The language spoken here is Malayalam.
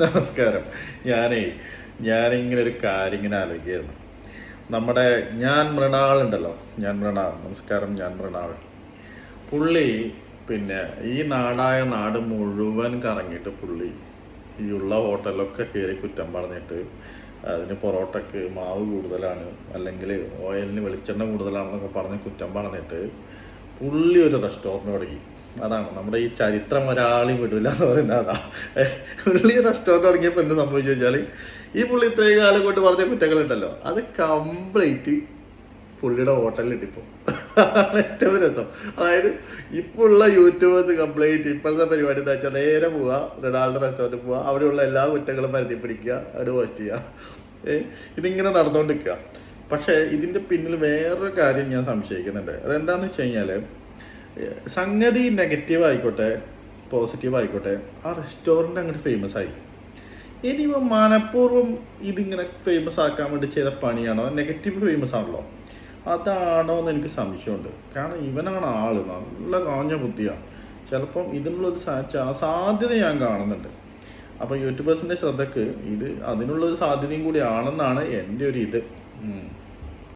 നമസ്കാരം. ഞാനിങ്ങനെ ഒരു കാര്യം ഇങ്ങനെ ആലോചിക്കുകയായിരുന്നു. നമ്മുടെ ഞാൻ മൃണാൾ ഉണ്ടല്ലോ, ഞാൻ മൃണാൾ, നമസ്കാരം, ഞാൻ മൃണാൾ. പുള്ളി പിന്നെ ഈ നാട് മുഴുവൻ കറങ്ങിയിട്ട് പുള്ളി ഈ ഉള്ള ഹോട്ടലിലൊക്കെ കയറി കുറ്റം പറഞ്ഞിട്ട് അതിന് പൊറോട്ടക്ക് മാവ് കൂടുതലാണ്, അല്ലെങ്കിൽ ഓയിലിന് വെളിച്ചെണ്ണ കൂടുതലാണെന്നൊക്കെ പറഞ്ഞ് കുറ്റം പറഞ്ഞിട്ട് പുള്ളി ഒരു റെസ്റ്റോറൻറ്റ് തുടങ്ങി. അതാണ് നമ്മുടെ ഈ ചരിത്രം ഒരാളെയും വിടില്ല എന്ന് പറയുന്നത്. അതാ പുള്ളി റെസ്റ്റോറൻറ്റ് തുടങ്ങിയപ്പോൾ എന്ത് സംഭവിച്ചു വെച്ചാൽ, ഈ പുള്ളി ഇത്രയും കാലം കൊണ്ട് പറഞ്ഞ കുറ്റങ്ങളുണ്ടല്ലോ അത് കംപ്ലീറ്റ് പുള്ളിയുടെ ഹോട്ടലിലിട്ടിപ്പോൾ. ഏറ്റവും രസം. അതായത് ഇപ്പോൾ ഉള്ള യൂട്യൂബേഴ്സ് കംപ്ലീറ്റ് ഇപ്പോഴത്തെ പരിപാടി എന്താ വെച്ചാൽ, നേരെ പോവുക, റൊണാൾഡോ റെസ്റ്റോറൻറ്റ് പോവുക, അവിടെയുള്ള എല്ലാ കുറ്റങ്ങളും പരത്തി പിടിക്കുക, അവിടെ പോസ്റ്റ് ചെയ്യുക. ഇതിങ്ങനെ നടന്നുകൊണ്ടിരിക്കുക. പക്ഷേ ഇതിൻ്റെ പിന്നിൽ വേറൊരു കാര്യം ഞാൻ സംശയിക്കുന്നുണ്ട്. അതെന്താണെന്ന് വെച്ച് കഴിഞ്ഞാൽ, സംഗതി നെഗറ്റീവ് ആയിക്കോട്ടെ പോസിറ്റീവ് ആയിക്കോട്ടെ, ആ റെസ്റ്റോറൻറ്റ് അങ്ങോട്ട് ഫേമസ് ആയി. ഇനി ഇവ മനഃപൂർവ്വം ഇതിങ്ങനെ ഫേമസ് ആക്കാൻ വേണ്ടി ചെയ്ത പണിയാണോ, നെഗറ്റീവ് ഫേമസ് ആണല്ലോ, അതാണോ എന്ന് എനിക്ക് സംശയമുണ്ട്. കാരണം ഇവനാണ് ആള്, നല്ല കാഞ്ഞ ബുദ്ധിയാണ്. ചിലപ്പം ഇതിനുള്ളൊരു സാധ്യത ഞാൻ കാണുന്നുണ്ട്. അപ്പം യൂട്യൂബേഴ്സിൻ്റെ ശ്രദ്ധക്ക് ഇത് അതിനുള്ളൊരു സാധ്യതയും കൂടി ആണെന്നാണ് എൻ്റെ ഒരു ഇത്.